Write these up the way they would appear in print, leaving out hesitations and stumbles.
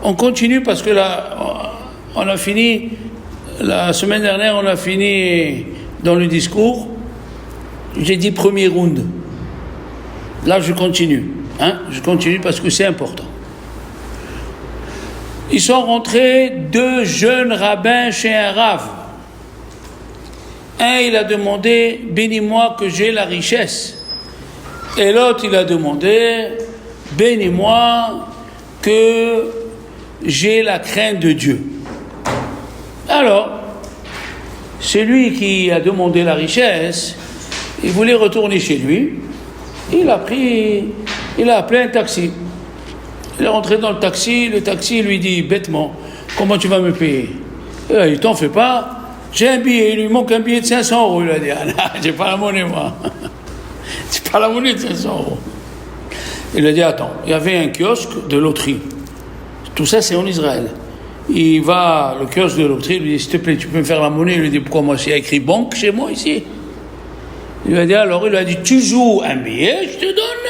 on continue parce que là, on a fini, la semaine dernière, on a fini dans le discours. J'ai dit premier round. Là, je continue. Je continue parce que c'est important. Ils sont rentrés 2 jeunes rabbins chez un rave. Un, il a demandé « Bénis-moi que j'ai la richesse ». Et l'autre, il a demandé « Bénis-moi que j'ai la crainte de Dieu ». Alors, celui qui a demandé la richesse, il voulait retourner chez lui. Il a appelé un taxi. Il est rentré dans le taxi lui dit bêtement, comment tu vas me payer? Il a dit, t'en fais pas, j'ai un billet, il lui manque un billet de 500 €. Il a dit, ah non, j'ai pas la monnaie moi. J'ai pas la monnaie de 500 €. Il a dit, attends, il y avait un kiosque de loterie. Tout ça c'est en Israël. Il va, le kiosque de loterie, il lui dit, s'il te plaît, tu peux me faire la monnaie? Il lui dit, pourquoi moi? Il y a écrit banque chez moi ici. Il lui a dit, alors, il lui a dit, tu joues un billet, je te donne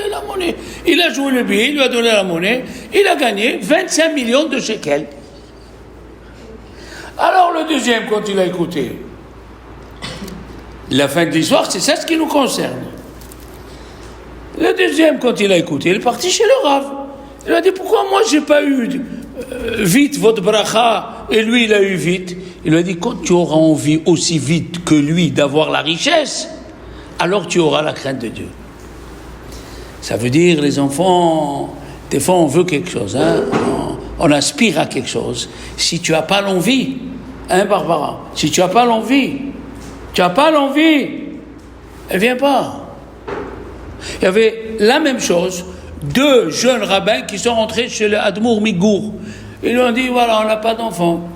la monnaie. Il a joué le billet, il lui a donné la monnaie, il a gagné 25 millions de shekels. Alors, le deuxième, quand il a écouté, la fin de l'histoire, c'est ça ce qui nous concerne. Le deuxième, quand il a écouté, il est parti chez le Rav. Il lui a dit, pourquoi moi, j'ai pas eu vite votre bracha, et lui, il a eu vite? Il lui a dit, quand tu auras envie aussi vite que lui d'avoir la richesse, alors tu auras la crainte de Dieu. Ça veut dire, les enfants, des fois on veut quelque chose, on aspire à quelque chose. Si tu n'as pas l'envie, Barbara, si tu n'as pas l'envie, elle vient pas. Il y avait la même chose, 2 jeunes rabbins qui sont rentrés chez le Admour Migour. Ils lui ont dit, voilà, on n'a pas d'enfant.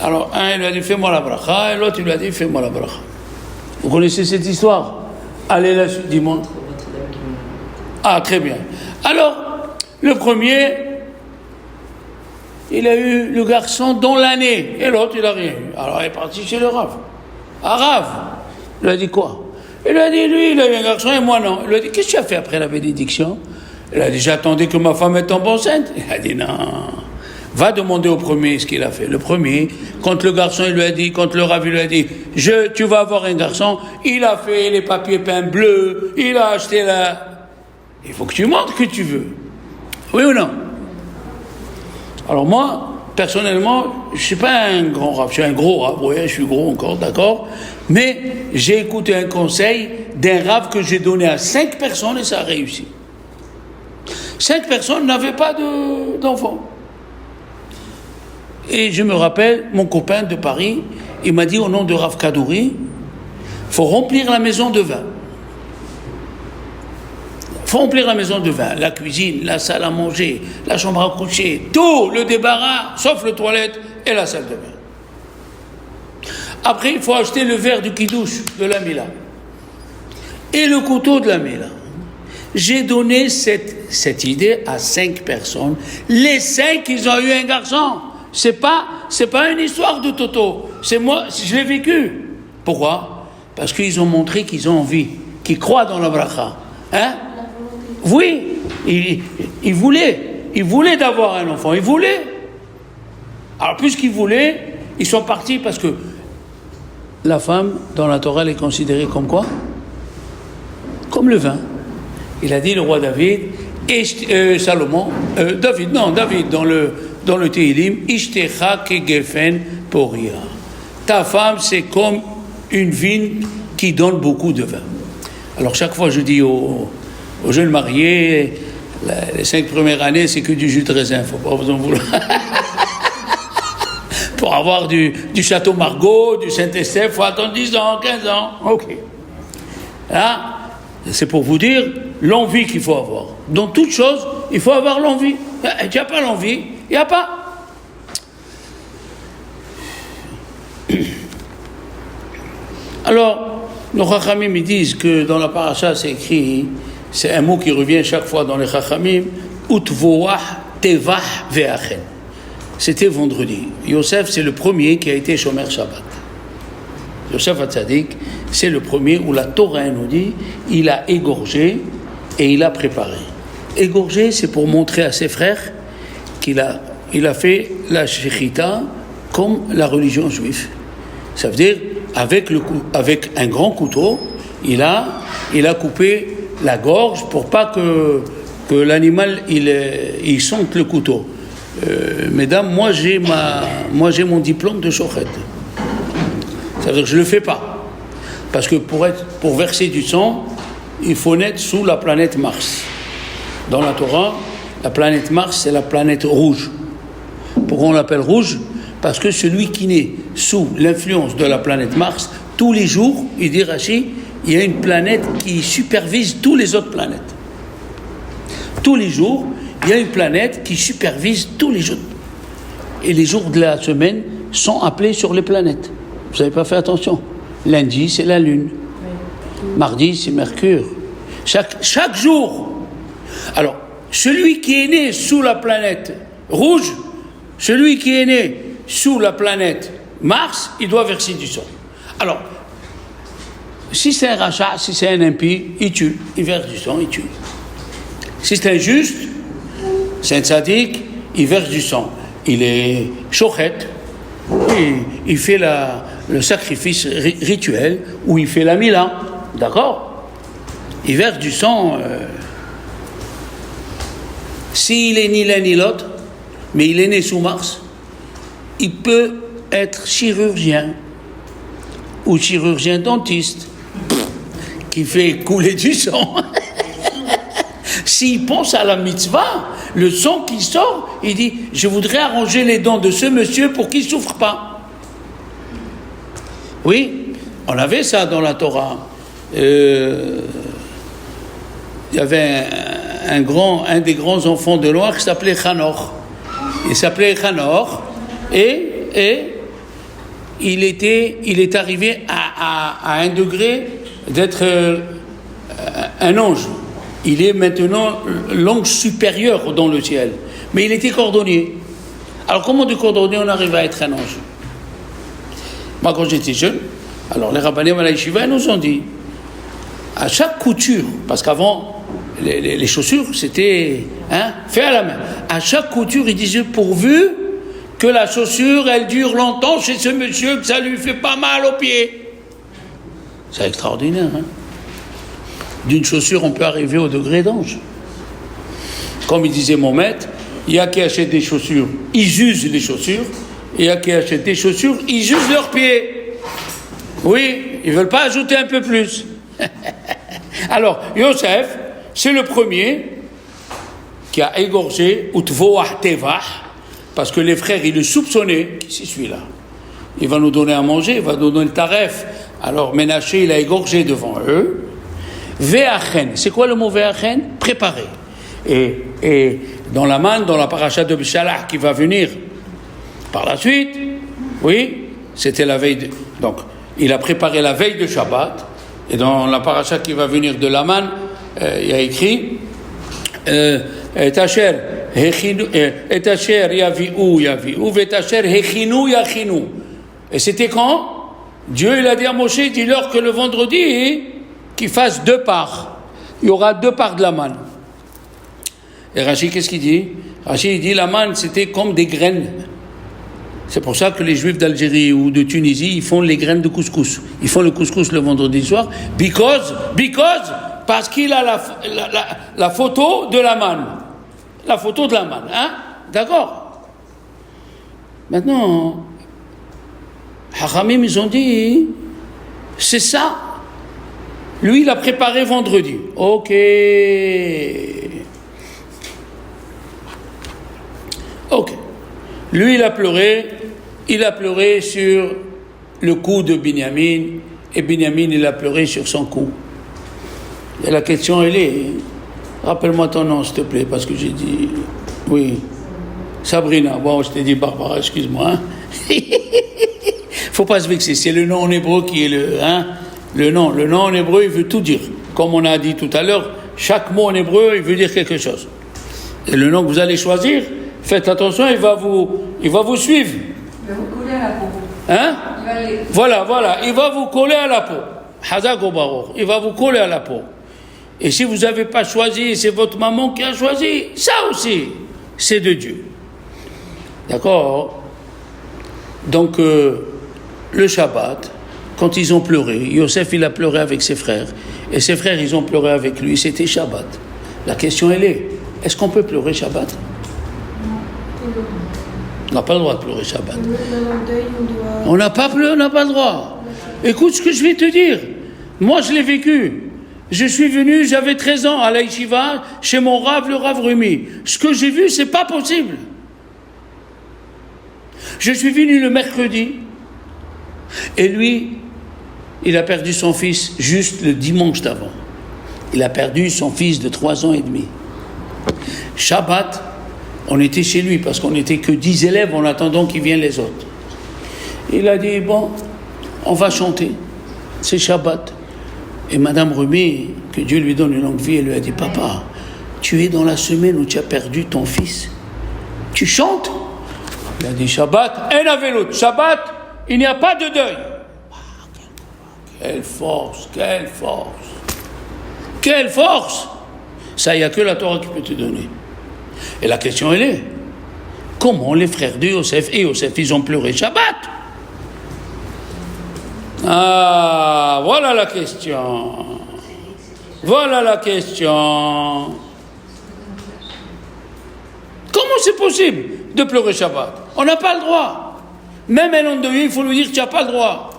Alors, un, il lui a dit, fais-moi la bracha, et l'autre, il lui a dit, fais-moi la bracha. Vous connaissez cette histoire? Allez là, dis-moi. Ah, très bien. Alors, le premier, il a eu le garçon dans l'année, et l'autre, il n'a rien eu. Alors, il est parti chez le Rav. Ah, Rav, il lui a dit quoi? Il lui a dit, lui, il a eu un garçon, et moi, non. Il lui a dit, qu'est-ce que tu as fait après la bénédiction? Il a dit, j'attendais que ma femme tombe enceinte. Il a dit, non. Va demander au premier ce qu'il a fait. Le premier, quand le garçon il lui a dit, quand le Rav lui a dit, tu vas avoir un garçon, il a fait les papiers peints bleus, il a acheté la... Il faut que tu montres que tu veux. Oui ou non? Alors moi, personnellement, je ne suis pas un grand Rav, je suis un gros Rav, oui, je suis gros encore, d'accord, mais j'ai écouté un conseil d'un Rav que j'ai donné à 5 personnes et ça a réussi. 5 personnes n'avaient pas d'enfants. Et je me rappelle, mon copain de Paris, il m'a dit au nom de Rav Kadouri, il faut remplir la maison de vin. Il faut remplir la maison de vin, la cuisine, la salle à manger, la chambre à coucher, tout le débarras, sauf les toilettes et la salle de bain. Après, il faut acheter le verre du kidouche de la Mila et le couteau de la Mila. J'ai donné cette idée à 5 personnes. Les 5, ils ont eu un garçon. C'est pas une histoire de Toto. C'est moi, je l'ai vécu. Pourquoi? Parce qu'ils ont montré qu'ils ont envie, qu'ils croient dans la bracha. Oui, ils voulaient d'avoir un enfant. Ils voulaient. Alors, puisqu'ils voulaient, ils sont partis parce que la femme, dans la Torah, elle est considérée comme quoi? Comme le vin. Il a dit, le roi David, David, dans le Tehillim, Ishtecha kegefen poria. Ta femme, c'est comme une vigne qui donne beaucoup de vin. Alors, chaque fois, je dis aux jeunes mariés, les 5 premières années, c'est que du jus de raisin, il ne faut pas vous en vouloir. Pour avoir du Château Margaux, du Saint-Estèphe, il faut attendre 10 ans, 15 ans. Ok. Là, c'est pour vous dire l'envie qu'il faut avoir. Dans toute chose, il faut avoir l'envie. Tu n'as pas l'envie, il n'y a pas. Alors, nos Chachamim, ils disent que dans la paracha, c'est écrit, c'est un mot qui revient chaque fois dans les Chachamim, Utvoah tevah ve'achen. C'était vendredi. Yosef, c'est le premier qui a été Shomer Shabbat. Yosef Hatzadik, c'est le premier où la Torah nous dit, il a égorgé et il a préparé. Égorgé, c'est pour montrer à ses frères qu'il a fait la shechita comme la religion juive. Ça veut dire, avec un grand couteau, il a coupé la gorge pour pas que l'animal il sente le couteau. Mesdames, moi j'ai mon diplôme de shochet. Ça veut dire que je le fais pas. Parce que pour verser du sang, il faut naître sous la planète Mars. Dans la Torah, la planète Mars, c'est la planète rouge. Pourquoi on l'appelle rouge? Parce que celui qui naît sous l'influence de la planète Mars, tous les jours, il dit Rashi, il y a une planète qui supervise toutes les autres planètes. Tous les jours, il y a une planète qui supervise tous les jours. Et les jours de la semaine sont appelés sur les planètes. Vous n'avez pas fait attention. Lundi, c'est la Lune. Mardi, c'est Mercure. Chaque jour. Alors, celui qui est né sous la planète rouge, celui qui est né sous la planète Mars, il doit verser du sang. Alors, si c'est un rachat, si c'est un impie, il tue. Il verse du sang, il tue. Si c'est un juste, c'est un tzaddik, il verse du sang. Il est shochet, il fait le sacrifice rituel, ou il fait la mila, d'accord? Il verse du sang. S'il est ni l'un ni l'autre, mais il est né sous Mars, il peut être chirurgien, ou chirurgien dentiste, qui fait couler du sang. S'il pense à la mitzvah, le sang qui sort, il dit « Je voudrais arranger les dents de ce monsieur pour qu'il ne souffre pas. » Oui, on avait ça dans la Torah. Il y avait un des grands enfants de Noach qui s'appelait Hanor. Il s'appelait Hanor et il est arrivé à un degré d'être un ange. Il est maintenant l'ange supérieur dans le ciel. Mais il était cordonnier. Alors comment de cordonnier on arrive à être un ange? Moi quand j'étais jeune, alors les rabbanim à la yeshiva nous ont dit, à chaque couture, parce qu'avant les chaussures c'était fait à la main, à chaque couture ils disaient pourvu que la chaussure elle dure longtemps chez ce monsieur, que ça lui fait pas mal aux pieds. C'est extraordinaire, hein? D'une chaussure, on peut arriver au degré d'ange. Comme il disait mon maître, il y a qui achètent des chaussures, ils usent les chaussures, et il y a qui achètent des chaussures, ils usent leurs pieds. Oui, ils ne veulent pas ajouter un peu plus. Alors, Yosef, c'est le premier qui a égorgé Utvoah Tevah, parce que les frères, ils le soupçonnaient, qui c'est celui-là? Il va nous donner à manger, il va nous donner le taref. Alors, Ménaché, il a égorgé devant eux. Ve'achen, c'est quoi le mot ve'achen? Préparer. Et dans la manne, dans la paracha de Bishalach qui va venir par la suite, oui, c'était la veille donc il a préparé la veille de Shabbat, et dans la paracha qui va venir de la manne, il y a écrit et asher yavi'u ve'asher hechinu yachinu. Et c'était quand Dieu il a dit à Moshe, dis-leur que le vendredi qu'il fasse 2 parts. Il y aura 2 parts de la manne. Et Rashi, qu'est-ce qu'il dit? Rashi, il dit la manne, c'était comme des graines. C'est pour ça que les Juifs d'Algérie ou de Tunisie, ils font les graines de couscous. Ils font le couscous le vendredi soir. Parce qu'il a la photo de la manne. La photo de la manne. Hein? D'accord? Maintenant, Hachamim, ils ont dit, c'est ça. Lui, il a préparé vendredi. Ok. Lui, il a pleuré sur le cou de Binyamin, et Binyamin, il a pleuré sur son cou. Et la question, elle est, rappelle-moi ton nom, s'il te plaît, parce que j'ai dit, oui, Sabrina. Bon, je t'ai dit Barbara, excuse-moi. Faut pas se vexer, c'est le nom en hébreu qui est le nom en hébreu, il veut tout dire. Comme on a dit tout à l'heure, chaque mot en hébreu, il veut dire quelque chose. Et le nom que vous allez choisir, faites attention, il va vous suivre. Il va vous coller à la peau. Hein? Voilà, il va vous coller à la peau. Hazak ou Baruch, il va vous coller à la peau. Et si vous n'avez pas choisi, c'est votre maman qui a choisi, ça aussi, c'est de Dieu. D'accord? Donc, le Shabbat, quand ils ont pleuré, Yosef, il a pleuré avec ses frères, et ses frères, ils ont pleuré avec lui, c'était Shabbat. La question, elle est-ce qu'on peut pleurer Shabbat? On n'a pas le droit de pleurer Shabbat. On n'a pas le droit. Écoute ce que je vais te dire. Moi, je l'ai vécu. Je suis venu, j'avais 13 ans à la yeshiva, chez mon Rav, le Rav Rumi. Ce que j'ai vu, c'est pas possible. Je suis venu le mercredi, et lui, il a perdu son fils juste le dimanche d'avant. Il a perdu son fils de 3 ans et demi. Shabbat, on était chez lui parce qu'on n'était que 10 élèves en attendant qu'ils viennent les autres. Il a dit, bon, on va chanter, c'est Shabbat. Et Madame Rumi, que Dieu lui donne une longue vie, elle lui a dit, papa, tu es dans la semaine où tu as perdu ton fils, tu chantes? Il a dit, Shabbat, et la vélo, Shabbat, il n'y a pas de deuil. Quelle force, quelle force, quelle force! Ça, il n'y a que la Torah qui peut te donner. Et la question, elle est, comment les frères de Yosef et Yosef, ils ont pleuré Shabbat? Ah, voilà la question. Voilà la question. Comment c'est possible de pleurer Shabbat? On n'a pas le droit. Même un endeuillé, il faut lui dire, tu n'as pas le droit.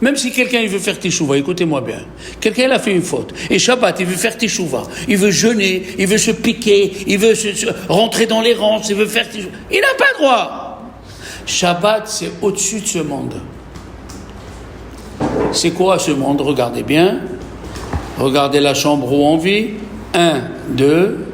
Même si quelqu'un il veut faire teshuva, écoutez-moi bien, quelqu'un il a fait une faute, et Shabbat il veut faire teshuva, il veut jeûner, il veut se piquer, il veut se rentrer dans les rangs, il veut faire teshuva, il n'a pas le droit. Shabbat c'est au-dessus de ce monde. C'est quoi ce monde? Regardez bien, regardez la chambre où on vit, 1, 2,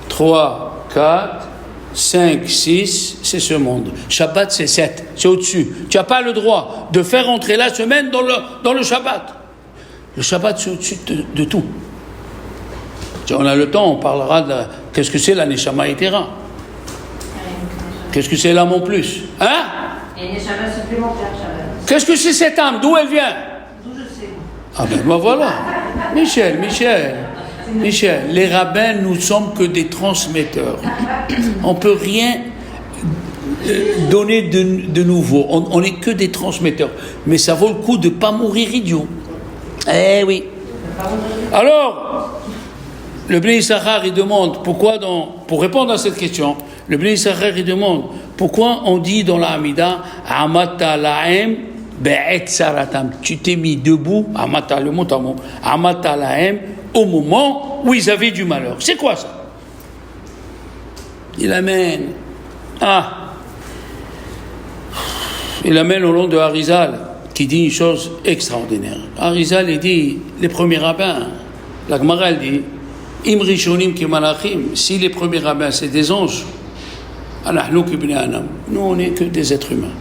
3, 4, 5, 6, c'est ce monde. Shabbat, c'est 7, c'est au-dessus. Tu n'as pas le droit de faire entrer la semaine dans le Shabbat. Le Shabbat, c'est au-dessus de tout. Si on a le temps, on parlera de qu'est-ce que c'est la Neshama Yetera. Qu'est-ce que c'est l'âme en plus? Hein? Et Neshama supplémentaire, Shabbat. Qu'est-ce que c'est cette âme? D'où elle vient? D'où je sais. Ah ben voilà. Michel, les rabbins, nous sommes que des transmetteurs. On ne peut rien donner de nouveau. On n'est que des transmetteurs. Mais ça vaut le coup de ne pas mourir idiot. Eh oui. Alors, le Bnei Issachar, il demande pourquoi, pour répondre à cette question, le Bnei Issachar, il demande pourquoi on dit dans la Hamida Amata Lahem Be'et Saratam. Tu t'es mis debout, Amata, le mot à mot, Amata Lahem, au moment où ils avaient du malheur. C'est quoi ça? Il amène au long de Harizal, qui dit une chose extraordinaire. Harizal, il dit, les premiers rabbins, la Gemara, elle dit, Im Rishonim ki Malachim, si les premiers rabbins, c'est des anges, Anahnu ki Bnei Adam, nous, on n'est que des êtres humains.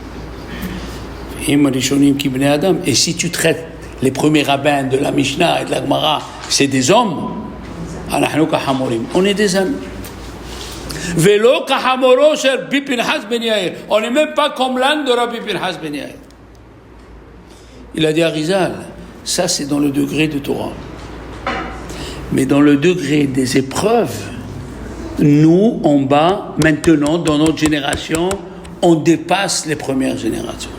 Im Rishonim ki Bnei Adam, et si tu traites les premiers rabbins de la Mishnah et de la Gemara, c'est des hommes, Anahnu ka Hamorim, on est des ânes. Velo ka Hamoro shel Rabbi Pinhas ben Yair, on n'est même pas comme l'âne de Rabbi Pinhas ben Yair. Il a dit à Harizal, ça c'est dans le degré de Torah. Mais dans le degré des épreuves, nous, en bas, maintenant, dans notre génération, on dépasse les premières générations.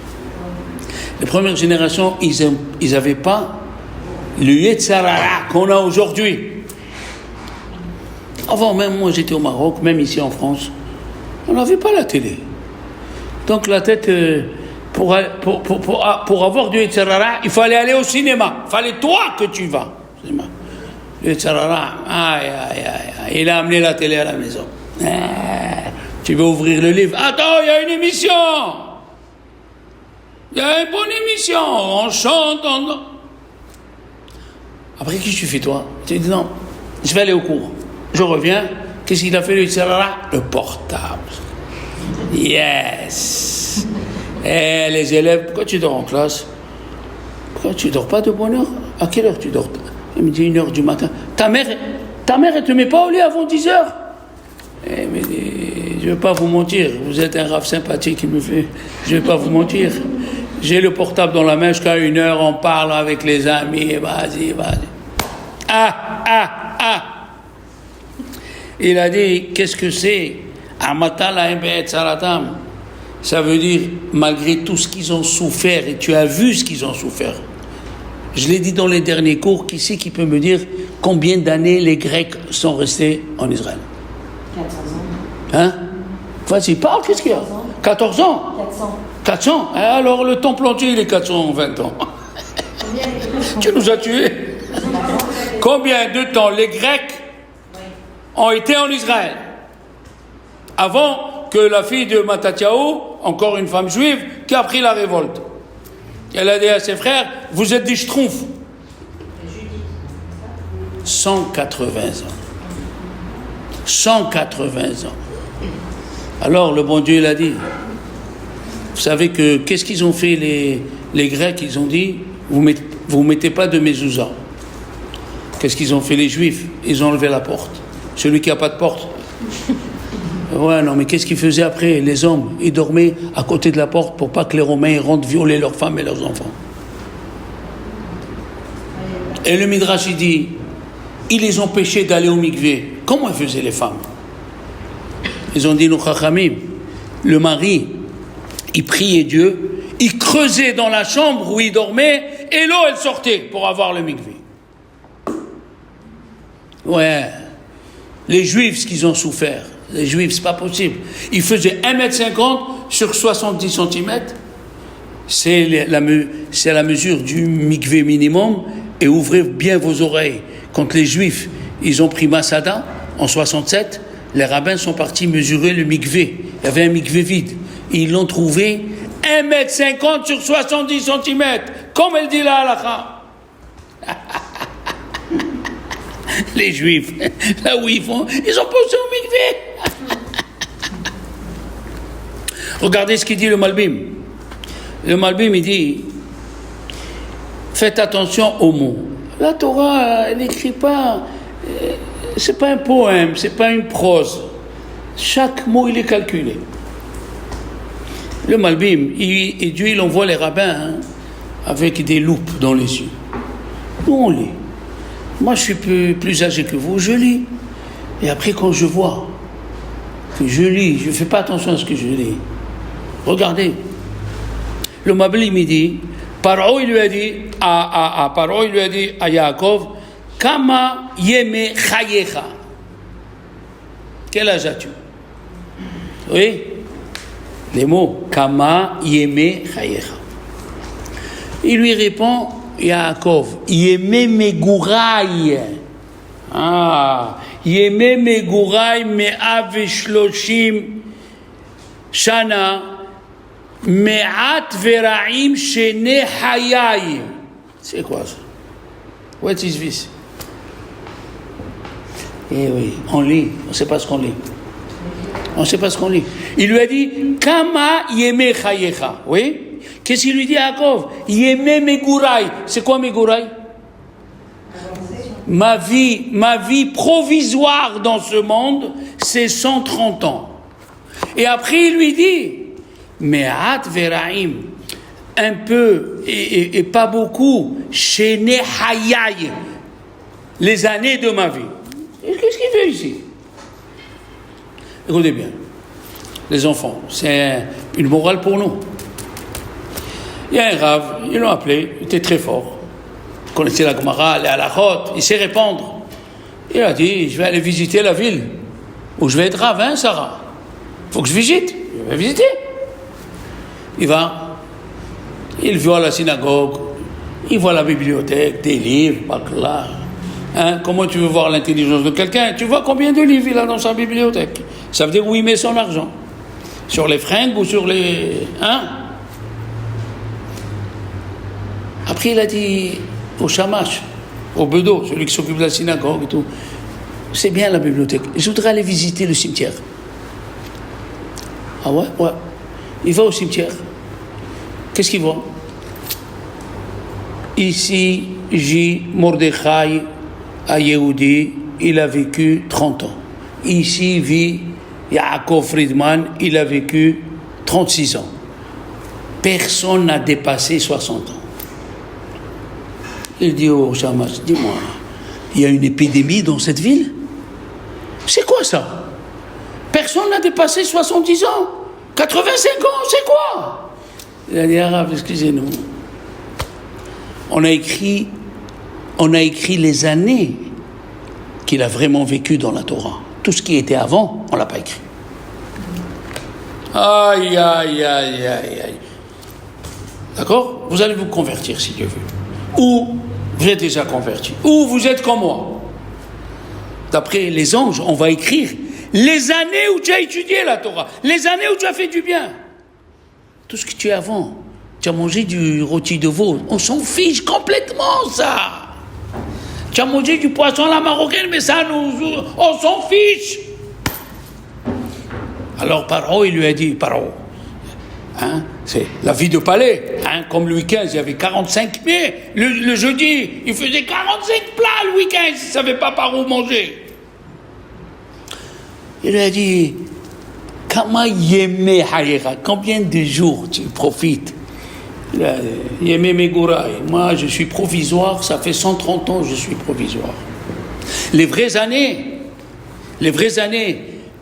Les premières générations, ils n'avaient pas le Yetzer Hara qu'on a aujourd'hui. Avant, même moi j'étais au Maroc, même ici en France, on n'avait pas la télé. Donc la tête... Pour avoir du Yetzer Hara, il fallait aller au cinéma. Il fallait toi que tu vas. Le Yetzer Hara, il a amené la télé à la maison. Tu veux ouvrir le livre. Attends, il y a une émission. Il y a une bonne émission. On chante. Après, qu'est-ce que tu fais toi? Tu dis non, je vais aller au cours. Je reviens. Qu'est-ce qu'il a fait le Yetzer Hara? Le portable. Yes. Eh, les élèves, pourquoi tu dors en classe? Pourquoi tu dors pas de bonne heure? À quelle heure tu dors? Il me dit 1h du matin. Ta mère, elle te met pas au lit avant 10h? Eh, mais je vais pas vous mentir. Vous êtes un rave sympathique, il me fait. Je vais pas vous mentir. J'ai le portable dans la main jusqu'à 1h, on parle avec les amis. Vas-y. Il a dit, qu'est-ce que c'est Amata lahem be'et tzaratam. Ça veut dire, malgré tout ce qu'ils ont souffert, et tu as vu ce qu'ils ont souffert. Je l'ai dit dans les derniers cours, qui c'est qui peut me dire combien d'années les Grecs sont restés en Israël? 400 ans. Hein? Vas-y, parle, qu'est-ce qu'il y a? 14 ans? 400. 400? Alors le temple entier, il est 420 ans. Tu nous as tués. Combien de temps les Grecs ont été en Israël? Avant que la fille de Mattathiaou, encore une femme juive, qui a pris la révolte. Elle a dit à ses frères, vous êtes des schtroumpfs. 180 ans. 180 ans. Alors le bon Dieu il a dit, vous savez que qu'est-ce qu'ils ont fait les Grecs? Ils ont dit, vous mettez pas de mezouza. Qu'est-ce qu'ils ont fait les Juifs? Ils ont enlevé la porte. Celui qui n'a pas de porte. Ouais, non, mais qu'est-ce qu'ils faisaient après? Les hommes, ils dormaient à côté de la porte pour pas que les Romains rentrent violer leurs femmes et leurs enfants. Et le Midrash, il dit, ils les ont empêchés d'aller au mikvé. Comment ils faisaient les femmes? Ils ont dit, nous chachamim, le mari, il priait Dieu, il creusait dans la chambre où il dormait, et l'eau, elle sortait pour avoir le mikvé. Ouais, les Juifs, ce qu'ils ont souffert, les Juifs, c'est pas possible. Ils faisaient 1m50 sur 70 cm. C'est la mesure du mikvé minimum. Et ouvrez bien vos oreilles. Quand les Juifs, ils ont pris Masada, en 67, les rabbins sont partis mesurer le mikvé. Il y avait un mikvé vide. Ils l'ont trouvé 1m50 sur 70 cm. Comme elle dit la halakha. Les Juifs, là où ils vont, ils ont posé au mikvé. Regardez ce qu'il dit le Malbim. Le Malbim, il dit, faites attention aux mots. La Torah, elle n'écrit pas, c'est pas un poème, c'est pas une prose. Chaque mot, il est calculé. Le Malbim, et Dieu, il envoie les rabbins avec des loupes dans les yeux. Nous, on lit. Moi, je suis plus âgé que vous, je lis. Et après, quand je vois que je lis, je ne fais pas attention à ce que je lis. Regardez. Le Malbim, il dit, Paro, il lui a dit à Yaakov, Kama yeme chayecha. Quel âge as-tu? Oui? Les mots, Kama yeme chayecha. Il lui répond, Yaakov, Yeme Megurai. Yeme Megurai Me'av Shloshim Shana Me'at Vera'im Shene Hayai. C'est quoi ça? What is this? Eh oui, on lit, on ne sait pas ce qu'on lit. On ne sait pas ce qu'on lit. Il lui a dit, Kama Yeme Chayecha. Oui? Qu'est-ce qu'il lui dit à Yaakov? Yeme Megurai. C'est quoi Megurai? Ma vie provisoire dans ce monde, c'est 130 ans. Et après, il lui dit, Me'at Vera'im, un peu et pas beaucoup, Shene Hayai, les années de ma vie. Et qu'est-ce qu'il fait ici? Écoutez bien, les enfants, c'est une morale pour nous. Il y a un rave, ils l'ont appelé, il était très fort. Il connaissait la Gemara, les halachot, il sait répondre. Il a dit, je vais aller visiter la ville où je vais être rave, hein, Sarah? Il faut que je visite. Je vais visiter. Il va, il voit la synagogue, il voit la bibliothèque, des livres, pas là. Hein, comment tu veux voir l'intelligence de quelqu'un? Tu vois combien de livres il a dans sa bibliothèque. Ça veut dire où il met son argent. Sur les fringues ou sur les... Hein? Après, il a dit au Shamash, au Bedo, celui qui s'occupe de la synagogue et tout, c'est bien la bibliothèque, je voudrais aller visiter le cimetière. Ah ouais? Ouais. Il va au cimetière. Qu'est-ce qu'il voit? Ici, J. Mordechai, à Yehudi, il a vécu 30 ans. Ici vit Yaakov Friedman, il a vécu 36 ans. Personne n'a dépassé 60 ans. Il dit au Shamash, dis-moi, il y a une épidémie dans cette ville? C'est quoi ça? Personne n'a dépassé 70 ans. 85 ans, c'est quoi? Il a dit, Arabe, excusez-nous. On a écrit les années qu'il a vraiment vécu dans la Torah. Tout ce qui était avant, on ne l'a pas écrit. Aïe, aïe, aïe, aïe, aïe. D'accord? Vous allez vous convertir si Dieu veut. Ou vous êtes déjà converti. Ou vous êtes comme moi. D'après les anges, on va écrire les années où tu as étudié la Torah, les années où tu as fait du bien. Tout ce que tu es avant. Tu as mangé du rôti de veau. On s'en fiche complètement, ça. Tu as mangé du poisson à la marocaine, mais ça, on s'en fiche. Alors Paro, il lui a dit, Paro, hein, c'est la vie de palais. Hein, comme le week-end, il y avait 45 pieds. Le jeudi, il faisait 45 plats le week-end. Il ne savait pas par où manger. Il lui a dit, combien de jours tu profites? Yémé Megouraï, moi je suis provisoire, ça fait 130 ans que je suis provisoire. Les vraies années,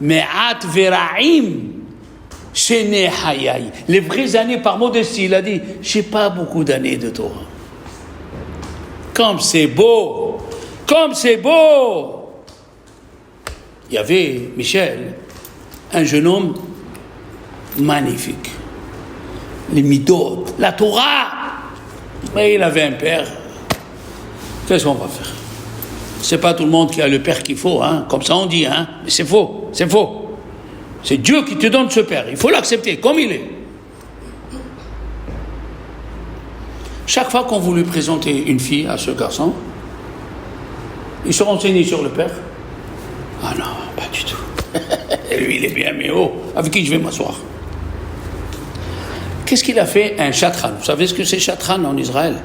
Me'at Vera'im, Shene Hayai. Les vraies années, par modestie, il a dit, j'ai pas beaucoup d'années de Torah. Comme c'est beau! Il y avait, Michel, un jeune homme magnifique. Les midot, la Torah. Mais il avait un père. Qu'est-ce qu'on va faire? C'est pas tout le monde qui a le père qu'il faut, hein? Comme ça on dit, hein? Mais c'est faux. C'est Dieu qui te donne ce père. Il faut l'accepter comme il est. Chaque fois qu'on voulait présenter une fille à ce garçon, il se renseignait sur le père. Ah non, pas du tout. Lui, il est bien, mais avec qui je vais m'asseoir? Qu'est-ce qu'il a fait? Un chatran. Vous savez ce que c'est chatran en Israël?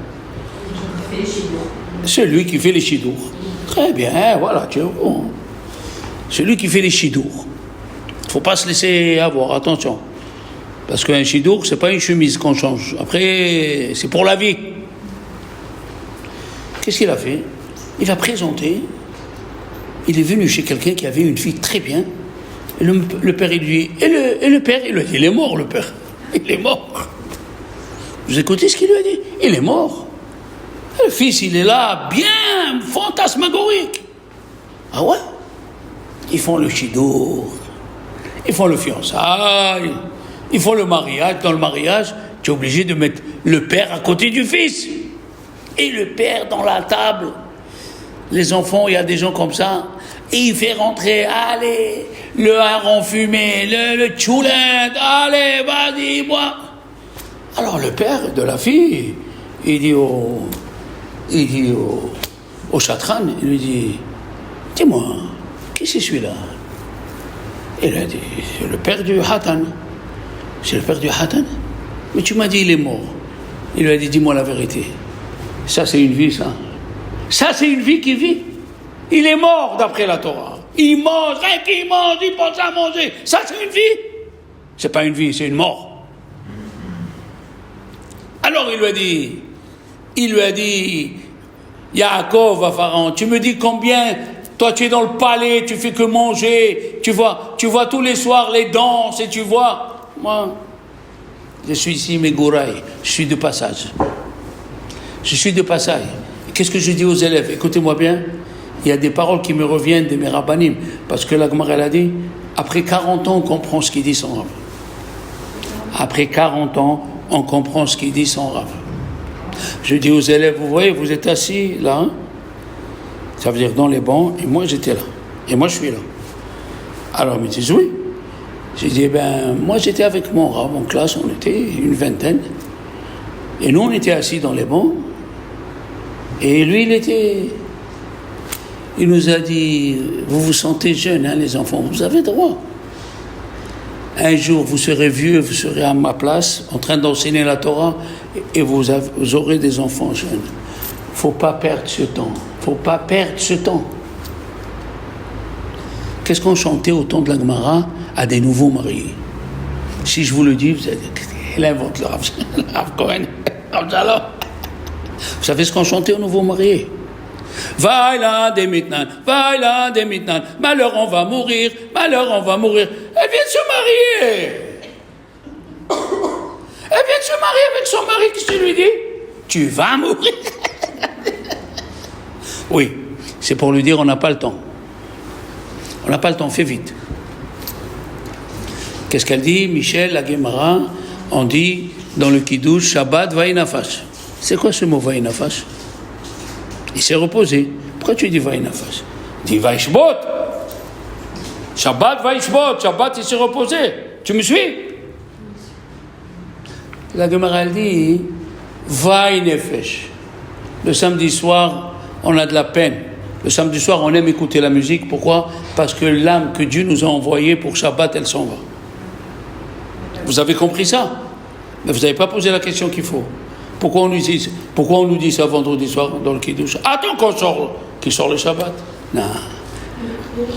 Celui qui fait les chidours. Très bien, voilà, tu es bon. Celui qui fait les chidours. Il ne faut pas se laisser avoir, attention. Parce qu'un chidour, ce n'est pas une chemise qu'on change. Après, c'est pour la vie. Qu'est-ce qu'il a fait? Il a présenté. Il est venu chez quelqu'un qui avait une fille très bien. Et le père, il lui dit... Et le père, il est mort, le père. Il est mort. Vous écoutez ce qu'il lui a dit? Il est mort. Le fils, il est là, bien fantasmagorique. Ah ouais? Ils font le chidour. Ils font le fiançailles. Ils font le mariage. Dans le mariage, tu es obligé de mettre le père à côté du fils. Et le père dans la table. Les enfants, il y a des gens comme ça. Et il fait rentrer, allez, le hareng fumé, le tchoulent, allez, vas-y, bois. Alors le père de la fille, il dit au chatran, il lui dit, dis-moi, qui c'est celui-là? Il a dit, c'est le père du Hatan. C'est le père du Hatan? Mais tu m'as dit, il est mort. Il lui a dit, dis-moi la vérité. Ça, c'est une vie, ça. Ça, c'est une vie qui vit. Il est mort d'après la Torah. Il mange, rien qu'il mange, il pense à manger. Ça, c'est une vie. C'est pas une vie, c'est une mort. Alors il lui a dit, Yaakov à Pharaon, tu me dis combien, toi tu es dans le palais, tu fais que manger, tu vois tous les soirs les danses, et tu vois, moi, je suis ici, Megouraï, je suis de passage. Qu'est-ce que je dis aux élèves? Écoutez-moi bien, il y a des paroles qui me reviennent de mes rabbanim, parce que la Gemara elle a dit, après 40 ans, on comprend ce qu'il dit son rave. Après 40 ans, on comprend ce qu'il dit son rave. Je dis aux élèves, vous voyez, vous êtes assis là, hein? Ça veut dire dans les bancs, et moi j'étais là. Et moi je suis là. Alors ils me disent oui. J'ai dit, moi j'étais avec mon rave en classe, on était une vingtaine. Et nous on était assis dans les bancs. Et lui il nous a dit, vous vous sentez jeunes, hein, les enfants, vous avez droit. Un jour, vous serez vieux, vous serez à ma place, en train d'enseigner la Torah, et vous aurez des enfants jeunes. Il ne faut pas perdre ce temps. Qu'est-ce qu'on chantait au temps de la Gemara à des nouveaux mariés? Si je vous le dis, vous allez dire, il invente le Rav Cohen, Rav Shalom. Vous savez ce qu'on chantait aux nouveaux mariés? Vaïla des mitnan, vaïla des mitnan. Malheur, on va mourir, malheur, on va mourir. Elle vient de se marier. Elle vient de se marier avec son mari, qu'est-ce que tu lui dis? Tu vas mourir. Oui, c'est pour lui dire on n'a pas le temps. On n'a pas le temps, fais vite. Qu'est-ce qu'elle dit? Michel, la Gemara, on dit dans le Kiddush, Shabbat Vaïnafash. C'est quoi ce mot Vaïnafash? Il s'est reposé. Pourquoi tu dis Vaïnafash? Dis Vaïshbot. Shabbat Vaïshbot. Shabbat, il s'est reposé. Tu me suis? La Gemara, elle dit Vaïnefesh. Le samedi soir, on a de la peine. Le samedi soir, on aime écouter la musique. Pourquoi? Parce que l'âme que Dieu nous a envoyée pour Shabbat, elle s'en va. Vous avez compris ça? Mais vous n'avez pas posé la question qu'il faut. Pourquoi on nous dit ça vendredi soir dans le Kiddush? Attends qu'il sort le Shabbat. Non.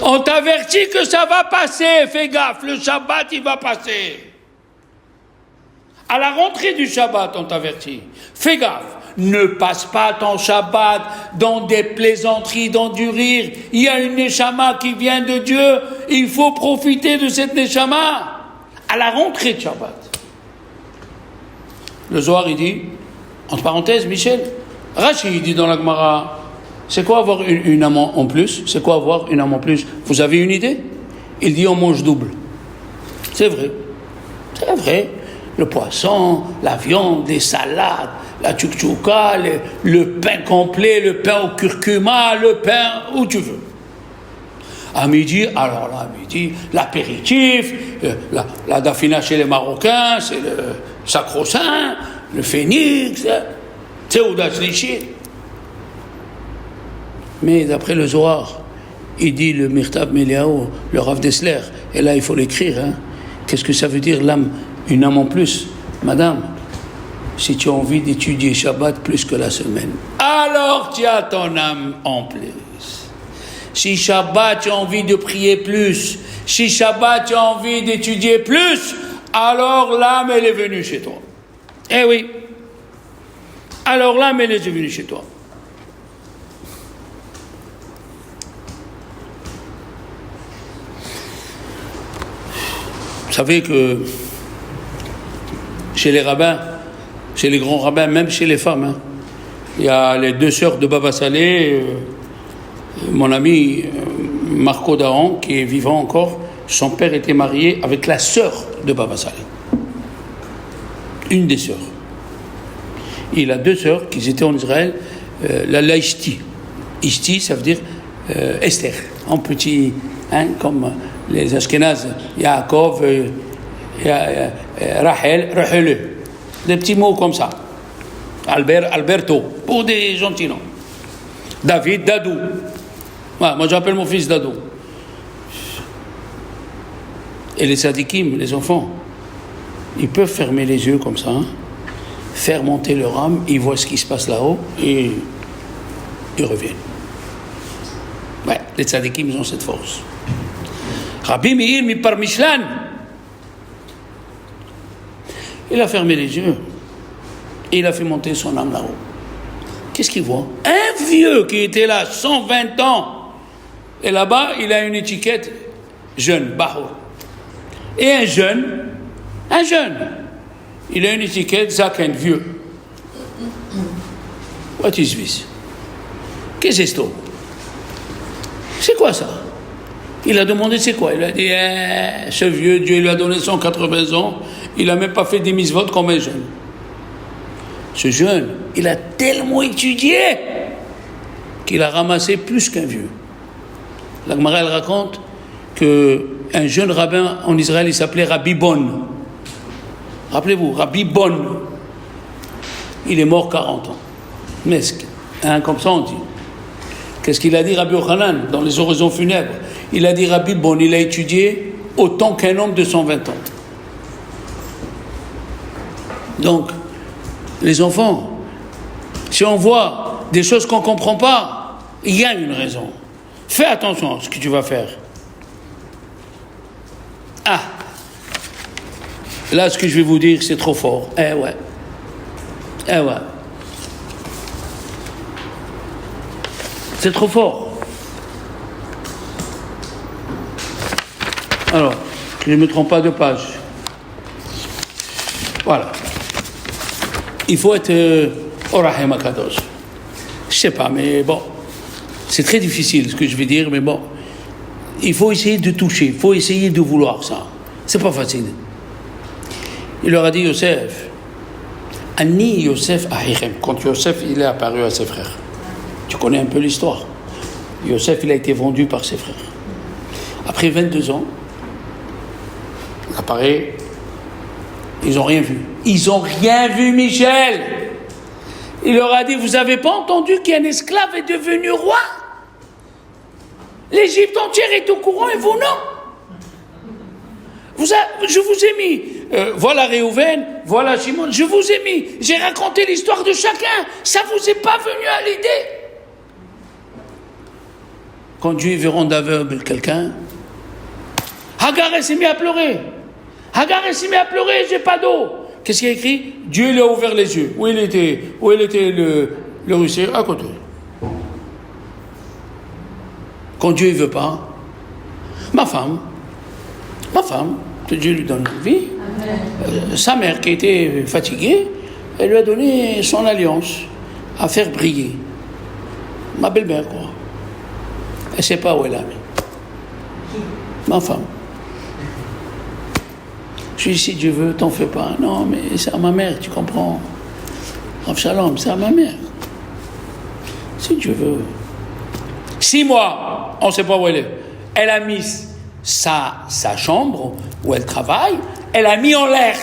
On t'avertit que ça va passer. Fais gaffe, le Shabbat, il va passer. À la rentrée du Shabbat, on t'avertit. Fais gaffe. Ne passe pas ton Shabbat dans des plaisanteries, dans du rire. Il y a une Neshama qui vient de Dieu. Il faut profiter de cette Neshama. À la rentrée de Shabbat. Le Zohar, il dit, entre parenthèses, Michel, Rashi, il dit dans la Gemara, c'est quoi avoir une âme en plus? C'est quoi avoir une âme en plus? Vous avez une idée? Il dit, on mange double. C'est vrai. C'est vrai. Le poisson, la viande, les salades, la tchouk-tchouka, le pain complet, le pain au curcuma, le pain où tu veux. À midi, alors là, à midi, l'apéritif, la dafina chez les Marocains, c'est le sacro-saint, le phénix, c'est Ouda Shlishi. Mais d'après le Zohar, il dit le Mirtab Meliaou, le Rav Dessler, et là il faut l'écrire, hein. Qu'est-ce que ça veut dire l'âme? Une âme en plus, madame, si tu as envie d'étudier Shabbat plus que la semaine, alors tu as ton âme en plus. Si Shabbat tu as envie de prier plus, si Shabbat tu as envie d'étudier plus, alors l'âme elle est venue chez toi. Eh oui. Alors l'âme elle est venue chez toi. Vous savez que chez les rabbins, chez les grands rabbins, même chez les femmes, hein, il y a les deux sœurs de Baba Salé, mon ami Marco Dahan, qui est vivant encore, son père était marié avec la sœur de Baba Salé. Une des sœurs. Il a deux sœurs qui étaient en Israël, la Ishti. Ishti, ça veut dire Esther, en petit, hein, comme les Ashkénazes, Yaakov, Rachel, des petits mots comme ça. Alberto, pour des gentils noms. David, Dadou. Ouais, moi j'appelle mon fils Dadou. Et les sadikim, les enfants, ils peuvent fermer les yeux comme ça, hein, faire monter leur âme, ils voient ce qui se passe là-haut et ils reviennent. Ouais, les tzadikim, ils ont cette force. Rabbi Meir Mipar Mishlan, il a fermé les yeux et il a fait monter son âme là-haut. Qu'est-ce qu'il voit? Un vieux qui était là 120 ans, et là-bas il a une étiquette jeune, Baho. Et un jeune, il a une étiquette Zaken, vieux. What is this? Qu'est-ce que c'est ça? C'est quoi ça? Il a demandé c'est quoi? Il a dit ce vieux, Dieu lui a donné 180 ans, il n'a même pas fait des mitzvot comme un jeune. Ce jeune, il a tellement étudié qu'il a ramassé plus qu'un vieux. La Gemara, elle raconte qu'un jeune rabbin en Israël, il s'appelait Rabbi Bon. Rappelez-vous, Rabbi Bon. Il est mort 40 ans. Mesque. Hein, comme ça on dit. Qu'est-ce qu'il a dit Rabbi Yochanan dans les oraisons funèbres? Il a dit Rabbi Bon, il a étudié autant qu'un homme de 120 ans. Donc, les enfants, si on voit des choses qu'on ne comprend pas, il y a une raison. Fais attention à ce que tu vas faire. Ah, là, ce que je vais vous dire, c'est trop fort. Eh ouais. C'est trop fort. Alors, que je ne me trompe pas de page. Voilà. Il faut être Orahim Akadosh. Je sais pas, mais bon. C'est très difficile ce que je vais dire, mais bon. Il faut essayer de toucher, il faut essayer de vouloir ça. C'est pas facile. Il leur a dit, Yosef, Anni Yosef Ahichem. Quand Yosef il est apparu à ses frères. Tu connais un peu l'histoire. Yosef il a été vendu par ses frères. Après 22 ans, il apparaît, ils n'ont rien vu. Ils n'ont rien vu, Michel. Il leur a dit, vous n'avez pas entendu qu'un esclave est devenu roi? L'Égypte entière est au courant et vous non. Je vous ai mis, voilà Réhouven, voilà Shimon, je vous ai mis, j'ai raconté l'histoire de chacun, ça vous est pas venu à l'idée. Quand Dieu veut rendre aveugle quelqu'un, Hagar elle s'est mise à pleurer. Hagar elle s'est mise à pleurer, j'ai pas d'eau. Qu'est-ce qu'il y a écrit? Dieu lui a ouvert les yeux. Où il était le ruisseau? À côté. Quand Dieu ne veut pas, ma femme, que Dieu lui donne la vie, sa mère qui était fatiguée, elle lui a donné son alliance à faire briller. Ma belle-mère, quoi. Elle ne sait pas où elle a mis. Ma femme. Je lui dis, si Dieu veut, t'en fais pas. Non, mais c'est à ma mère, tu comprends. Avshalom, c'est à ma mère. Si Dieu veut. 6 mois, on ne sait pas où elle est. Elle a mis sa chambre où elle travaille, elle a mis en l'air.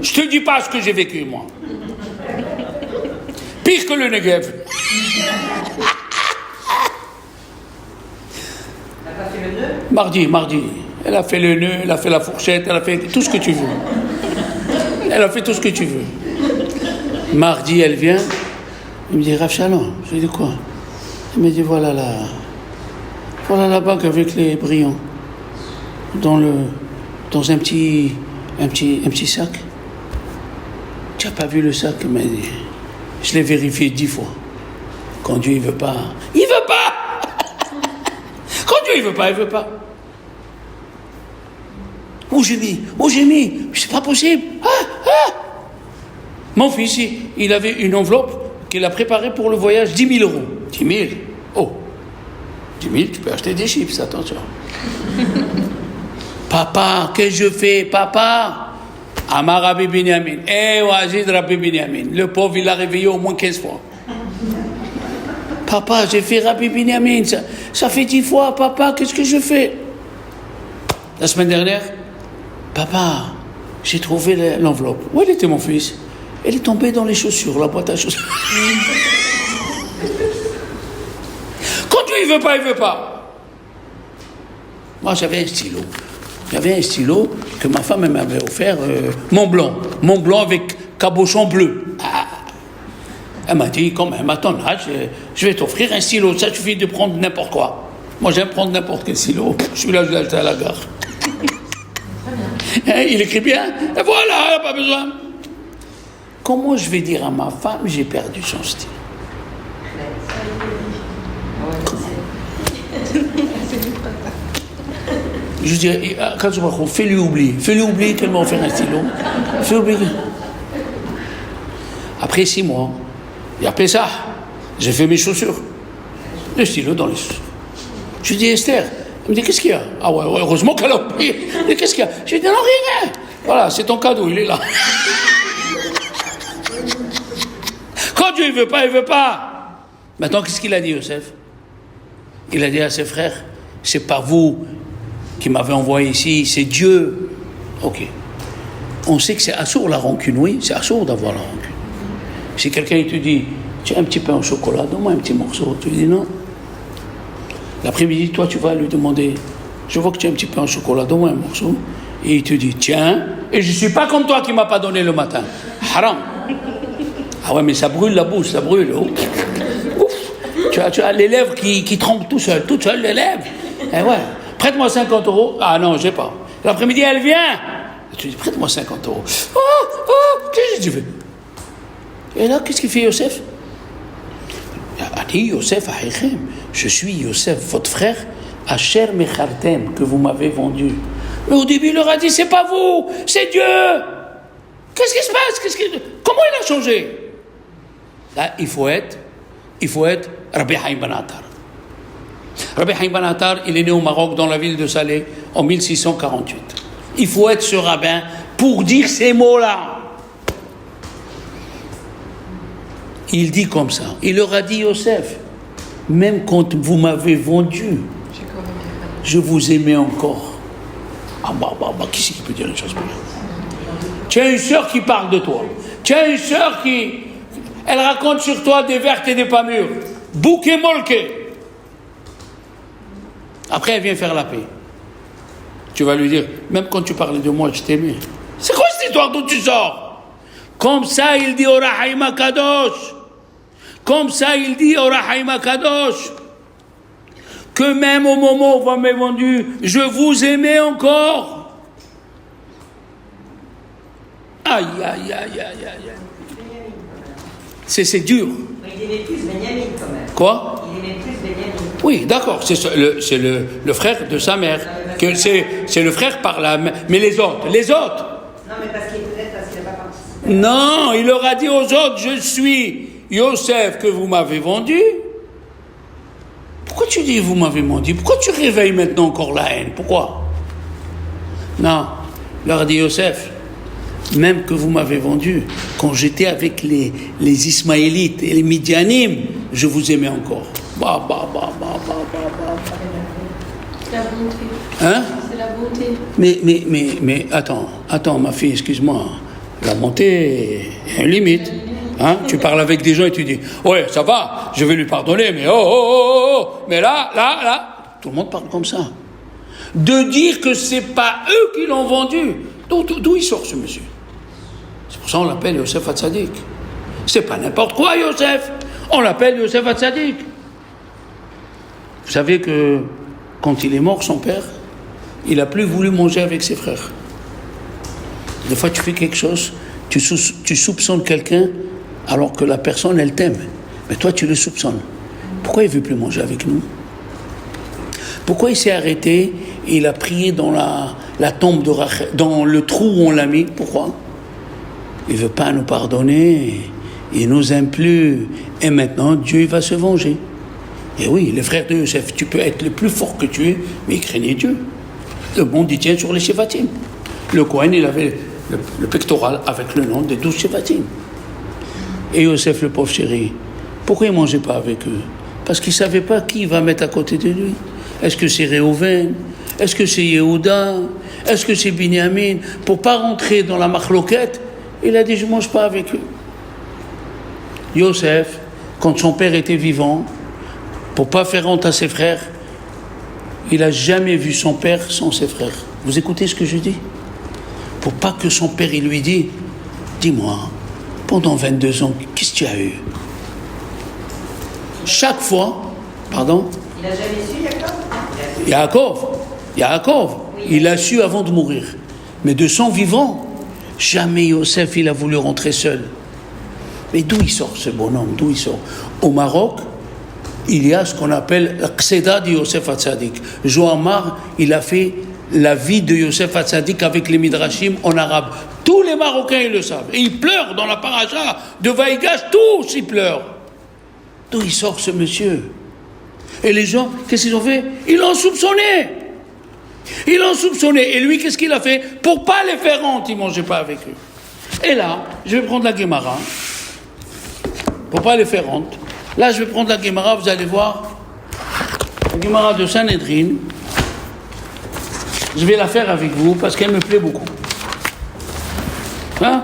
Je te dis pas ce que j'ai vécu, moi. Pire que le Negev. T'as pas fait le nœud? Mardi. Elle a fait le nœud, elle a fait la fourchette, elle a fait tout ce que tu veux. Elle a fait tout ce que tu veux. Mardi, elle vient, elle me dit, Rav Shalom. Je lui dis quoi? Elle me dit, voilà la bague avec les brillants. Dans un petit sac. Tu n'as pas vu le sac? Elle m'a dit, je l'ai vérifié 10 fois. Quand Dieu il veut pas, il veut pas. Quand Dieu il veut pas. Où j'ai mis, c'est pas possible. Mon fils, il avait une enveloppe qu'il a préparée pour le voyage, 10 000 euros. 10 000. Oh, 10 000, tu peux acheter des chips, attention. Papa, qu'est-ce que je fais, papa? Amar Rabbi Binyamin. Wajid Rabbi Binyamin. Le pauvre, il l'a réveillé au moins 15 fois. Papa, j'ai fait Rabbi Binyamin. Ça fait 10 fois, papa, qu'est-ce que je fais? La semaine dernière, papa, j'ai trouvé l'enveloppe. Où elle était, mon fils? Elle est tombée dans les chaussures, la boîte à chaussures. Quand Dieu il veut pas. Moi, j'avais un stylo que ma femme m'avait offert, Mont Blanc avec cabochon bleu. Elle m'a dit, quand même, à ton âge, je vais t'offrir un stylo. Ça suffit de prendre n'importe quoi. Moi, j'aime prendre n'importe quel stylo. Je suis là, je l'ai acheté à la gare. Il écrit bien. Et voilà, pas besoin. Comment je vais dire à ma femme, j'ai perdu son style? Je dirais, quand je me fais-lui oublier qu'elle m'a offert un stylo. Fais oublier. Après 6 mois, et après ça, j'ai fait mes chaussures. Le stylo dans les chaussures. Je lui dis, Esther, elle me dit, qu'est-ce qu'il y a? Ah ouais, heureusement qu'elle a oublié. Mais qu'est-ce qu'il y a? Je lui dis, non, rien. Voilà, c'est ton cadeau, il est là. Quand Dieu il veut pas. Maintenant, qu'est-ce qu'il a dit, Yosef? Il a dit à ses frères, c'est pas vous qui m'avez envoyé ici, c'est Dieu. Ok. On sait que c'est assourd la rancune, oui, c'est assourd d'avoir la rancune. Si quelqu'un te dit, tu as un petit pain au chocolat, donne-moi un petit morceau, tu lui dis non. L'après-midi, toi, tu vas lui demander, je vois que tu as un petit pain au chocolat, donne-moi un morceau. Et il te dit, tiens, et je ne suis pas comme toi qui ne m'as pas donné le matin. Haram. Ah ouais, mais ça brûle la bouche, ça brûle. Ouf. Tu as les lèvres qui tremblent toutes seules les lèvres. Eh ouais, prête-moi 50 euros. Ah non, j'ai pas. L'après-midi, elle vient. Et tu dis, prête-moi 50 euros. Qu'est-ce que tu fais? Et là, qu'est-ce qu'il fait, Yosef? Ani Yosef Aïchem, je suis Yosef, votre frère, Asher Mechartem, que vous m'avez vendu. Mais au début, il leur a dit, c'est pas vous, c'est Dieu. Qu'est-ce qui se passe? Comment il a changé? Là, il faut être Rabbi Haïm Ben Attar. Rabbi Haïm Ben Attar, il est né au Maroc, dans la ville de Salé, en 1648. Il faut être ce rabbin pour dire ces mots-là. Il dit comme ça. Il leur a dit, Yosef, même quand vous m'avez vendu, je vous aimais encore. Ah qui c'est qui peut dire une chose pareille? Tu as une sœur qui parle de toi. Tu as une sœur qui... Elle raconte sur toi des vertes et des pas mûres. Bouquet molqué. Après, elle vient faire la paix. Tu vas lui dire, même quand tu parlais de moi, je t'aimais. C'est quoi cette histoire d'où tu sors? Comme ça, il dit au Rahim Kadosh. Comme ça, il dit au Rahim Kadosh. Que même au moment où vous m'avez vendu, je vous aimais encore. Aïe. C'est dur. Il aimait plus Benjamin quand même. Quoi? Il aimait plus Benjamin. Oui, d'accord, c'est le frère de sa mère. C'est le frère par la mère. Mais les autres. Non, mais parce qu'il n'a pas participé. Non, il leur a dit aux autres, je suis Yosef que vous m'avez vendu. Pourquoi tu dis vous m'avez menti? Pourquoi tu réveilles maintenant encore la haine? Pourquoi? Non, il leur a dit Yosef, même que vous m'avez vendu, quand j'étais avec les Ismaélites et les Midianim, je vous aimais encore. C'est la bonté. Hein? C'est la bonté. Mais attends, ma fille, excuse-moi. La montée, il y a une limite. Hein? Tu parles avec des gens et tu dis, ouais, ça va, je vais lui pardonner, mais mais là, tout le monde parle comme ça. De dire que c'est pas eux qui l'ont vendu. D'où il sort ce monsieur? C'est pour ça qu'on l'appelle Yosef Hatzadik. C'est pas n'importe quoi, Yosef. On l'appelle Yosef Hatzadik. Vous savez que quand il est mort, son père, il a plus voulu manger avec ses frères. Des fois, tu fais quelque chose, tu soupçonnes quelqu'un alors que la personne, elle t'aime. Mais toi, tu le soupçonnes. Pourquoi il ne veut plus manger avec nous? Pourquoi il s'est arrêté et il a prié dans la tombe de Rachel, dans le trou où on l'a mis? Pourquoi? Il ne veut pas nous pardonner, il ne nous aime plus. Et maintenant, Dieu il va se venger. Et oui, les frères de Yosef, tu peux être le plus fort que tu es, mais il craignait Dieu. Le monde, il tient sur les Shevatim. Le Kohen, il avait le pectoral avec le nom des 12 Shevatim. Et Yosef, le pauvre chéri, pourquoi il ne mangeait pas avec eux? Parce qu'il ne savait pas qui il va mettre à côté de lui. Est-ce que c'est Réhouven? Est-ce que c'est Yehuda? Est-ce que c'est Binyamin? Pour ne pas rentrer dans la marloquette, il a dit, je ne mange pas avec eux. Yosef, quand son père était vivant, pour ne pas faire honte à ses frères, il n'a jamais vu son père sans ses frères. Vous écoutez ce que je dis? Pour pas que son père il lui dise, dis-moi, pendant 22 ans, qu'est-ce que tu as eu? Chaque fois, pardon? Il n'a jamais su, Yaakov, il a su avant de mourir. Mais de son vivant, jamais Yosef il a voulu rentrer seul. Mais d'où il sort ce bonhomme? D'où il sort? Au Maroc, il y a ce qu'on appelle la Kseda de Yosef Hatzadik. Joamar, il a fait la vie de Yosef Hatzadik avec les Midrashim en arabe. Tous les Marocains, ils le savent. Et ils pleurent dans la paracha de Vaïgash, tous ils pleurent. D'où il sort ce monsieur? Et les gens, qu'est-ce qu'ils ont fait? Ils l'ont soupçonné. Et lui, qu'est-ce qu'il a fait? Pour pas les faire honte, il ne mangeait pas avec eux. Et là, je vais prendre la Gemara. Pour pas les faire honte. Là, je vais prendre la Gemara, vous allez voir. La Gemara de Sanhedrin. Je vais la faire avec vous parce qu'elle me plaît beaucoup. Hein?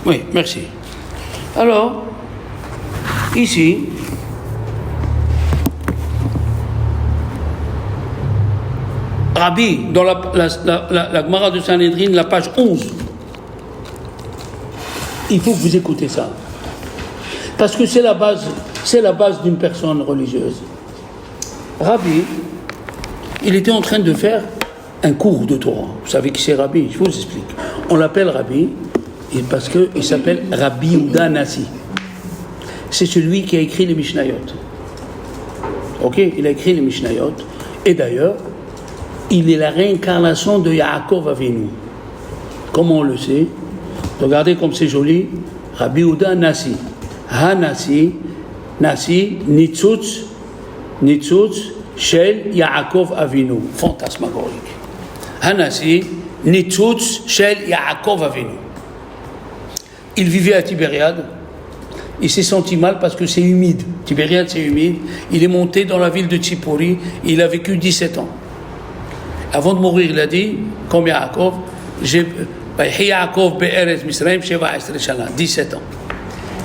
Oui, merci. Alors, ici, Rabbi, dans la Gemara de Sanhedrin, la page 11. Il faut que vous écoutez ça. Parce que c'est la base d'une personne religieuse. Rabbi, il était en train de faire un cours de Torah. Vous savez qui c'est Rabbi? Je vous explique. On l'appelle Rabbi parce qu'il s'appelle Rabbi Yehuda Nasi. c'est celui qui a écrit les Mishnayot. Ok, il a écrit les Mishnayot. Et d'ailleurs, il est la réincarnation de Yaakov Avinu. Comment on le sait? Regardez comme c'est joli. Rabbi Yehuda Nasi. Ha-Nasi, Nasi, Nitzutz, Shel Yaakov Avinu. Fantasmagorique. Ha-Nasi, Nitzutz, Shel Yaakov Avinu. Il vivait à Tibériade. Il s'est senti mal parce que c'est humide. Tibériade, c'est humide. Il est monté dans la ville de Tzipori. Il a vécu 17 ans. Avant de mourir, il a dit, comme Yaakov, 17 ans.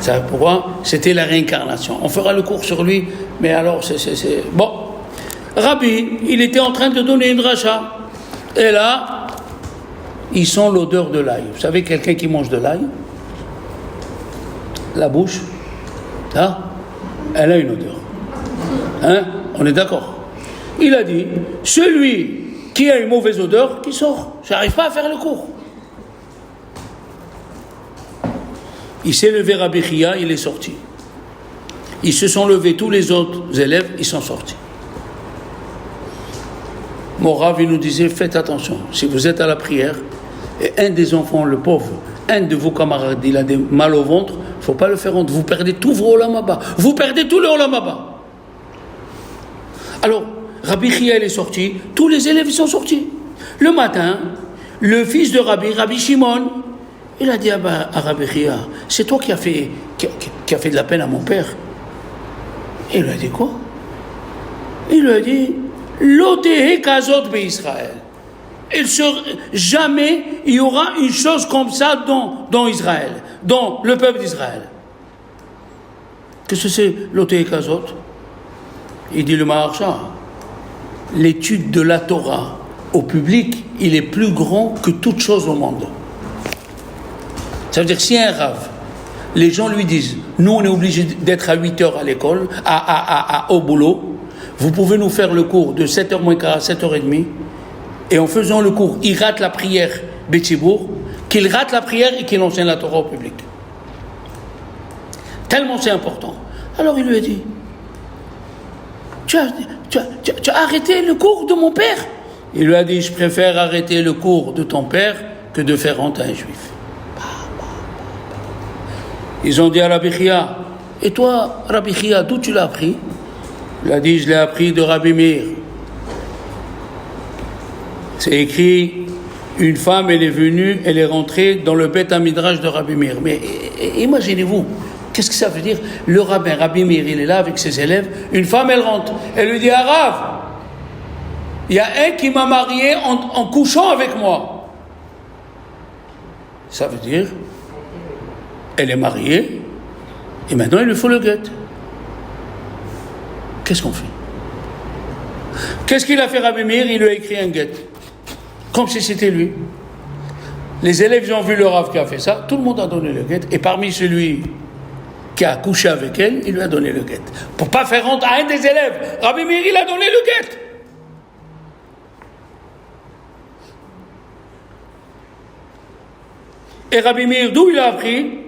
Ça, pourquoi? C'était la réincarnation. On fera le cours sur lui, mais alors, c'est... Bon. Rabbi, il était en train de donner une dracha. Et là, ils sent l'odeur de l'ail. Vous savez, quelqu'un qui mange de l'ail, la bouche, là, elle a une odeur. Hein? On est d'accord? Il a dit, celui qui a une mauvaise odeur, qui sort. Je n'arrive pas à faire le cours. Il s'est levé Rabbi Chia, il est sorti. Ils se sont levés, tous les autres élèves, ils sont sortis. Mon Rav, il nous disait, faites attention, si vous êtes à la prière, et un des enfants, le pauvre, un de vos camarades, il a des mal au ventre, il ne faut pas le faire honte, vous perdez tout vos olam haba, vous perdez tout le olam haba. Alors, Rabbi Chia, il est sorti, tous les élèves, ils sont sortis. Le matin, le fils de Rabbi Shimon, il a dit à Rabbi Chia, c'est toi qui as fait de la peine à mon père. Il lui a dit quoi? Il lui a dit, l'otehe kazot be'Israël. Jamais il y aura une chose comme ça dans Israël, dans le peuple d'Israël. Qu'est-ce que c'est l'otehe kazot? Il dit le Maharsha, l'étude de la Torah au public, il est plus grand que toute chose au monde. Ça veut dire, si un rave, les gens lui disent, nous on est obligé d'être à 8 heures à l'école, au boulot, vous pouvez nous faire le cours de 7h moins quart à 7h30, et en faisant le cours, il rate la prière Betzibour, qu'il rate la prière et qu'il enseigne la Torah au public. Tellement c'est important. Alors il lui a dit, tu as arrêté le cours de mon père? Il lui a dit, je préfère arrêter le cours de ton père que de faire honte à un juif. Ils ont dit à Rabbi Chia, et toi, Rabbi Chia, d'où tu l'as appris? Il a dit, je l'ai appris de Rabbi Meir. C'est écrit, une femme, elle est venue, elle est rentrée dans le Beth Midrash de Rabbi Meir. Mais imaginez-vous, qu'est-ce que ça veut dire? Le rabbin, Rabbi Meir, il est là avec ses élèves, une femme, elle rentre, elle lui dit, Rav, il y a un qui m'a marié en couchant avec moi. Ça veut dire, elle est mariée, et maintenant il lui faut le guet. Qu'est-ce qu'on fait? Qu'est-ce qu'il a fait Rabbi Meir? Il lui a écrit un guet. Comme si c'était lui. Les élèves, ils ont vu le Rav qui a fait ça, tout le monde a donné le guet, et parmi celui qui a couché avec elle, il lui a donné le guet. Pour pas faire honte à un des élèves, Rabbi Meir, il a donné le guet. Et Rabbi Meir, d'où il a appris?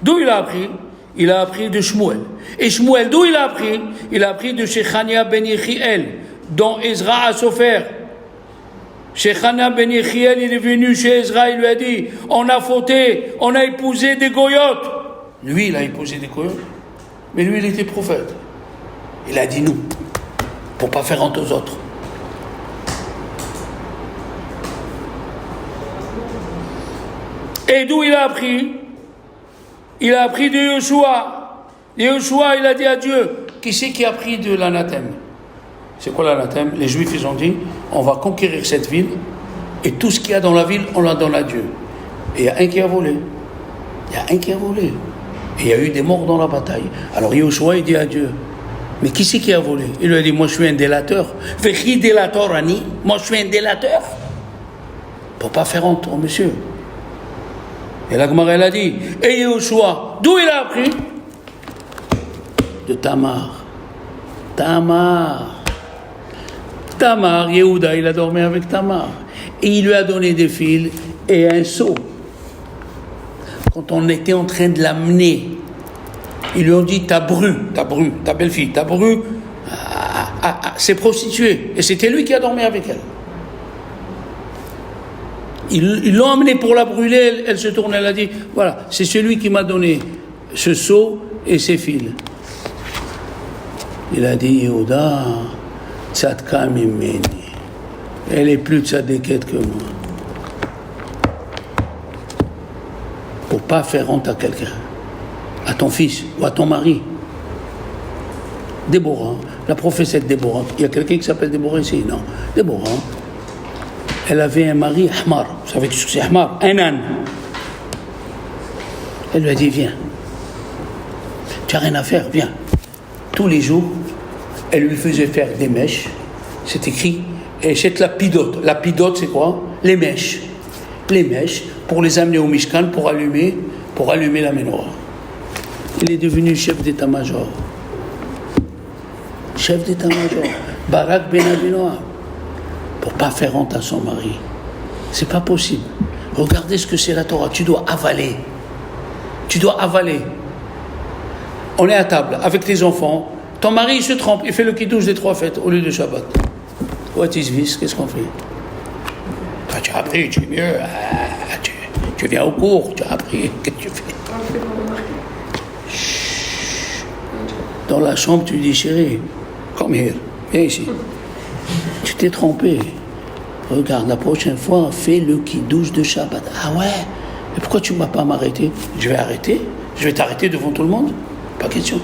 D'où il a appris? Il a appris de Shmuel. Et Shmuel, d'où il a appris? Il a appris de Shechania ben Yechiel, dont Ezra a souffert. Shechania ben Yechiel, il est venu chez Ezra, il lui a dit, on a fauté, on a épousé des goyotes. Lui, il a épousé des goyotes. Mais lui, il était prophète. Il a dit nous, pour pas faire honte aux autres. Et d'où il a appris? Il a appris de Yoshua. Yoshua, il a dit à Dieu, qui c'est qui a pris de l'anathème? C'est quoi l'anathème? Les Juifs, ils ont dit, on va conquérir cette ville, et tout ce qu'il y a dans la ville, on la donne à Dieu. Et il y a un qui a volé. Et il y a eu des morts dans la bataille. Alors Yoshua, il dit à Dieu, mais qui c'est qui a volé? Il lui a dit, moi je suis un délateur. Vechi délateur, Ani, moi je suis un délateur. Pour pas faire honte au monsieur. Et la Gemara, elle a dit, et Yoshua, d'où il a appris? De Tamar. Yehuda, il a dormi avec Tamar. Et il lui a donné des fils et un seau. Quand on était en train de l'amener Ils lui ont dit, ta belle-fille, ta bru, s'est prostituée. Et c'était lui qui a dormi avec elle. Ils l'ont emmenée pour la brûler, elle se tourne, elle a dit, voilà, c'est celui qui m'a donné ce seau et ces fils. Il a dit, Yehuda, tzadka mimeni. Elle est plus tzadékette que moi. Pour pas faire honte à quelqu'un, à ton fils ou à ton mari. Déborah, la prophétesse Déborah, il y a quelqu'un qui s'appelle Déborah ici? Non. Déborah, elle avait un mari Ahmar, vous savez ce que c'est Ahmar? Un âne. Elle lui a dit, viens, tu n'as rien à faire, viens. Tous les jours, elle lui faisait faire des mèches, c'est écrit, et cette lapidote. Lapidote, c'est quoi? Les mèches. Les mèches, pour les amener au Mishkan, pour allumer la menorah. Il est devenu chef d'état-major. Chef d'état-major. Barak Ben Abinoam. Pour pas faire honte à son mari. C'est pas possible. Regardez ce que c'est la Torah. Tu dois avaler. Tu dois avaler. On est à table avec tes enfants. Ton mari, il se trompe. Il fait le kiddush des 3 fêtes au lieu de Shabbat. What is this? Qu'est-ce qu'on fait? Ah, tu as appris, tu es mieux. Ah, tu viens au cours, tu as appris. Qu'est-ce que tu fais? Chut. Dans la chambre, tu dis, chérie, come here, viens ici. Tu t'es trompé. Regarde, la prochaine fois, fais le kiddush de Shabbat. Ah ouais? Et pourquoi tu ne m'as pas m'arrêter? Je vais arrêter? Je vais t'arrêter devant tout le monde? Pas question.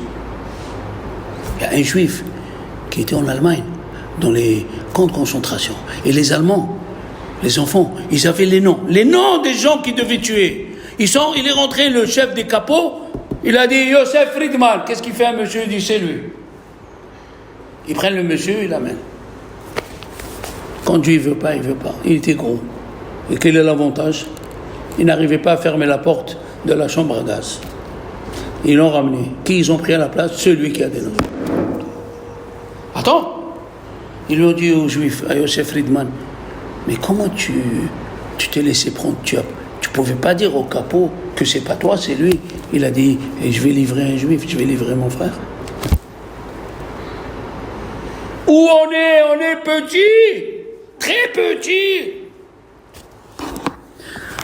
Il y a un juif qui était en Allemagne, dans les camps de concentration. Et les Allemands, les enfants, ils avaient les noms des gens qui devaient tuer. Il est rentré, le chef des capots, il a dit, Yosef Friedman, qu'est-ce qu'il fait un monsieur? Il dit, c'est lui. Ils prennent le monsieur, ils l'amènent. Quand Dieu ne veut pas, il ne veut pas. Il était gros. Et quel est l'avantage? Il n'arrivait pas à fermer la porte de la chambre à gaz. Ils l'ont ramené. Qui ils ont pris à la place? Celui qui a des noms. Attends! Ils lui ont dit aux Juifs, à Yosef Friedman, mais comment tu t'es laissé prendre? Tu pouvais pas dire au capot que c'est pas toi, c'est lui. Il a dit, je vais livrer un Juif, je vais livrer mon frère. Où on est petit, très petit.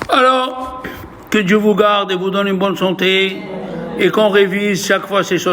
Alors, que Dieu vous garde et vous donne une bonne santé et qu'on révise chaque fois ces choses.